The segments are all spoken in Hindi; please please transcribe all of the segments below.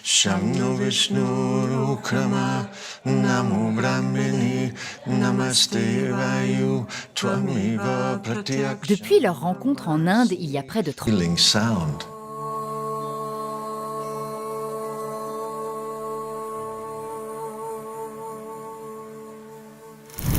शम्नो विष्णुरुक्रमा नमो ब्रह्मणि नमस्ते वायु त्वमेव प्रत्यक्ष. Depuis leur rencontre en Inde il y a près de 30 Healing sound.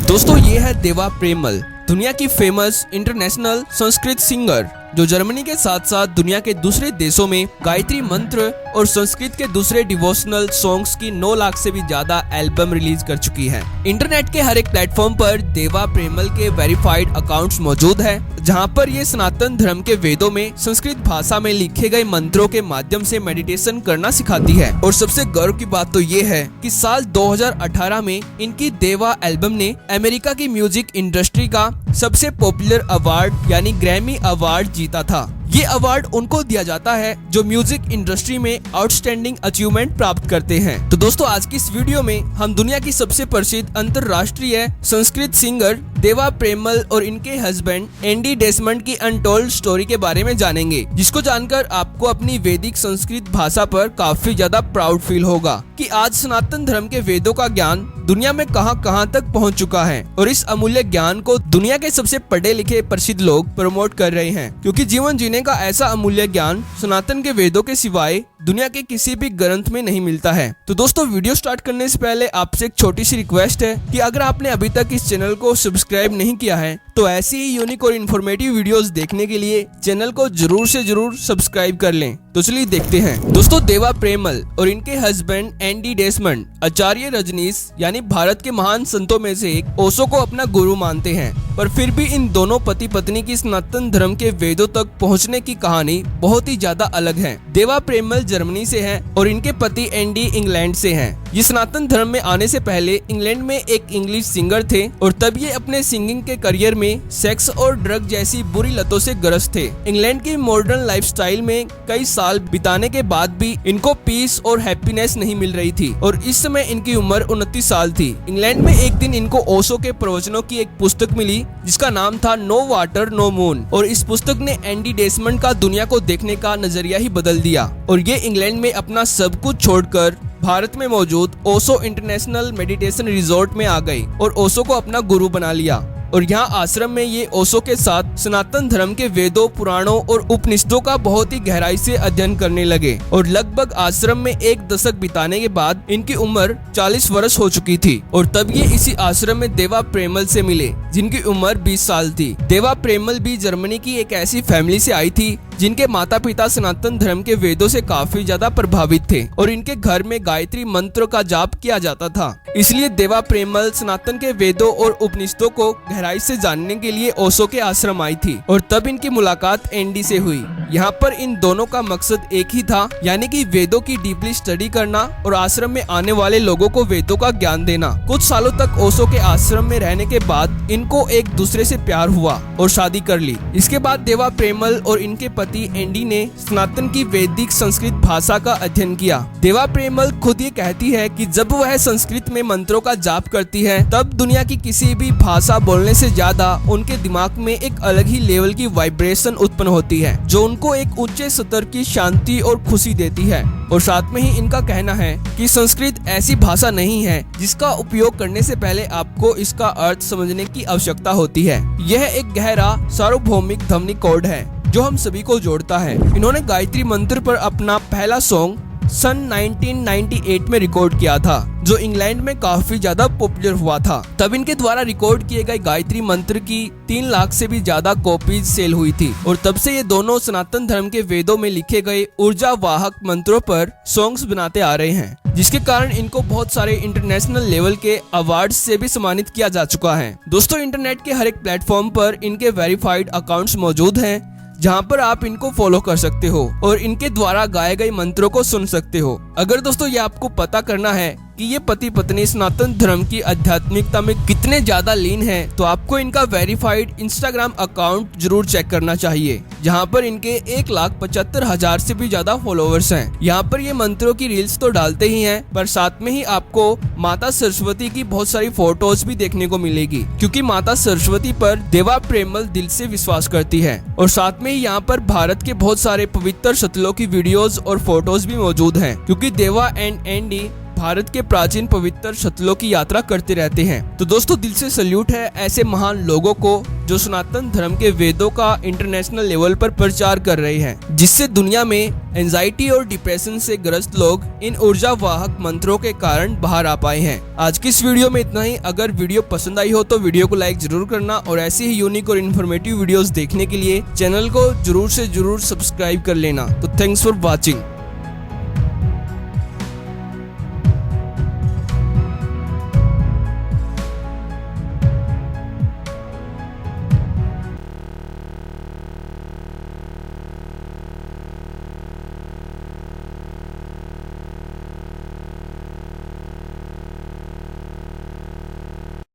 दोस्तों ये है देवा प्रेमल, दुनिया की फेमस इंटरनेशनल संस्कृत सिंगर जो जर्मनी के साथ साथ दुनिया के दूसरे देशों में गायत्री मंत्र और संस्कृत के दूसरे डिवोशनल सॉन्ग्स की 9 लाख से भी ज्यादा एल्बम रिलीज कर चुकी है। इंटरनेट के हर एक प्लेटफॉर्म पर देवा प्रेमल के वेरीफाइड अकाउंट्स मौजूद है, जहां पर ये सनातन धर्म के वेदों में संस्कृत भाषा में लिखे गए मंत्रों के माध्यम से मेडिटेशन करना सिखाती है। और सबसे गर्व की बात तो ये है कि साल 2018 में इनकी देवा एल्बम ने अमेरिका की म्यूजिक इंडस्ट्री का सबसे पॉपुलर अवार्ड यानी ग्रैमी अवार्ड जीता था। ये अवार्ड उनको दिया जाता है जो म्यूजिक इंडस्ट्री में आउटस्टैंडिंग अचीवमेंट प्राप्त करते हैं। तो दोस्तों आज की इस वीडियो में हम दुनिया की सबसे प्रसिद्ध अंतरराष्ट्रीय संस्कृत सिंगर देवा प्रेमल और इनके हस्बैंड एंडी डेसमंड की अनटोल्ड स्टोरी के बारे में जानेंगे, जिसको जानकर आपको अपनी वैदिक संस्कृत भाषा पर काफी ज्यादा प्राउड फील होगा कि आज सनातन धर्म के वेदों का ज्ञान दुनिया में कहां तक पहुंच चुका है और इस अमूल्य ज्ञान को दुनिया के सबसे पढ़े लिखे प्रसिद्ध लोग प्रमोट कर रहे हैं, क्योंकि जीवन जीने का ऐसा अमूल्य ज्ञान सनातन के वेदों के सिवाय दुनिया के किसी भी ग्रंथ में नहीं मिलता है। तो दोस्तों वीडियो स्टार्ट करने से पहले आपसे एक छोटी सी रिक्वेस्ट है कि अगर आपने अभी तक इस चैनल को सब्सक्राइब नहीं किया है तो ऐसी ही यूनिक और इन्फॉर्मेटिव वीडियोस देखने के लिए चैनल को जरूर से जरूर सब्सक्राइब कर लें। तो चलिए देखते हैं। दोस्तों देवा प्रेमल और इनके हस्बैंड एंडी डेसमंड आचार्य रजनीश यानी भारत के महान संतों में से एक ओशो को अपना गुरु मानते हैं, पर फिर भी इन दोनों पति पत्नी की सनातन धर्म के वेदों तक पहुंचने की कहानी बहुत ही ज्यादा अलग है। देवा प्रेमल जर्मनी से हैं और इनके पति एंडी इंग्लैंड से हैं। ये सनातन धर्म में आने से पहले इंग्लैंड में एक इंग्लिश सिंगर थे और तब ये अपने सिंगिंग के करियर में सेक्स और ड्रग जैसी बुरी लतों से ग्रस्त थे। इंग्लैंड की मॉडर्न लाइफस्टाइल में कई साल बिताने के बाद भी इनको पीस और हैप्पीनेस नहीं मिल रही थी और इस समय इनकी उम्र 29 साल थी। इंग्लैंड में एक दिन इनको ओशो के प्रवचनों की एक पुस्तक मिली जिसका नाम था नो वाटर नो मून, और इस पुस्तक ने एंडी डेसमंड का दुनिया को देखने का नजरिया ही बदल दिया और ये इंग्लैंड में अपना सब कुछ छोड़कर भारत में मौजूद ओशो इंटरनेशनल मेडिटेशन रिजॉर्ट में आ गई और ओशो को अपना गुरु बना लिया। और यहाँ आश्रम में ये ओशो के साथ सनातन धर्म के वेदों, पुराणों और उपनिषदों का बहुत ही गहराई से अध्ययन करने लगे और लगभग आश्रम में 1 दशक बिताने के बाद इनकी उम्र 40 वर्ष हो चुकी थी और तब ये इसी आश्रम में देवा प्रेमल से मिले जिनकी उम्र 20 साल थी। देवा प्रेमल भी जर्मनी की एक ऐसी फैमिली से आई थी जिनके माता पिता सनातन धर्म के वेदों से काफी ज्यादा प्रभावित थे और इनके घर में गायत्री मंत्र का जाप किया जाता था। इसलिए देवा प्रेमल सनातन के वेदों और उपनिषदों को गहराई से जानने के लिए ओशो के आश्रम आई थी और तब इनकी मुलाकात एंडी से हुई। यहाँ पर इन दोनों का मकसद एक ही था, यानी कि वेदों की डीपली स्टडी करना और आश्रम में आने वाले लोगों को वेदों का ज्ञान देना। कुछ सालों तक ओशो के आश्रम में रहने के बाद इनको एक दूसरे से प्यार हुआ और शादी कर ली। इसके बाद देवा प्रेमल और इनके पति एंडी ने सनातन की वैदिक संस्कृत भाषा का अध्ययन किया। देवा प्रेमल खुद ये कहती है कि जब वह संस्कृत में मंत्रों का जाप करती है तब दुनिया की किसी भी भाषा बोलने से ज्यादा उनके दिमाग में एक अलग ही लेवल की वाइब्रेशन उत्पन्न होती है जो उनको एक ऊंचे स्तर की शांति और खुशी देती है। और साथ में ही इनका कहना है कि संस्कृत ऐसी भाषा नहीं है जिसका उपयोग करने से पहले आपको इसका अर्थ समझने की आवश्यकता होती है। यह एक गहरा सार्वभौमिक ध्वनि कोड है जो हम सभी को जोड़ता है। इन्होंने गायत्री मंत्र पर अपना पहला सॉन्ग सन 1998 में रिकॉर्ड किया था जो इंग्लैंड में काफी ज्यादा पॉपुलर हुआ था। तब इनके द्वारा रिकॉर्ड किए गए गायत्री मंत्र की 3 लाख से भी ज्यादा कॉपीज सेल हुई थी और तब से ये दोनों सनातन धर्म के वेदों में लिखे गए ऊर्जा वाहक मंत्रों पर सॉन्ग्स बनाते आ रहे हैं, जिसके कारण इनको बहुत सारे इंटरनेशनल लेवल के अवार्ड से भी सम्मानित किया जा चुका है। दोस्तों इंटरनेट के हर एक प्लेटफॉर्म पर इनके वेरीफाइड अकाउंट्स मौजूद हैं जहां पर आप इनको फॉलो कर सकते हो और इनके द्वारा गाए गए मंत्रों को सुन सकते हो। अगर दोस्तों ये आपको पता करना है कि ये पति पत्नी सनातन धर्म की आध्यात्मिकता में कितने ज्यादा लीन हैं, तो आपको इनका वेरीफाइड इंस्टाग्राम अकाउंट जरूर चेक करना चाहिए, जहां पर इनके 1,75,000 से भी ज्यादा फॉलोअर्स हैं। यहाँ पर ये मंत्रों की रील्स तो डालते ही हैं, पर साथ में ही आपको माता सरस्वती की बहुत सारी फोटोज भी देखने को मिलेगी, क्योंकि माता सरस्वती पर देवा प्रेमल दिल से विश्वास करती है। और साथ में ही यहाँ पर भारत के बहुत सारे पवित्र स्थलों की वीडियोस और फोटोज भी मौजूद हैं, क्योंकि देवा एंड एंडी भारत के प्राचीन पवित्र स्थलों की यात्रा करते रहते हैं। तो दोस्तों, दिल से सल्यूट है ऐसे महान लोगों को जो सनातन धर्म के वेदों का इंटरनेशनल लेवल पर प्रचार कर रहे हैं, जिससे दुनिया में एंजाइटी और डिप्रेशन से ग्रस्त लोग इन ऊर्जा वाहक मंत्रों के कारण बाहर आ पाए हैं। आज की इस वीडियो में इतना ही। अगर वीडियो पसंद आई हो तो वीडियो को लाइक जरूर करना, और ऐसी ही यूनिक और इन्फॉर्मेटिव वीडियोस देखने के लिए चैनल को जरूर से जरूर सब्सक्राइब कर लेना। तो थैंक्स फॉर वॉचिंग।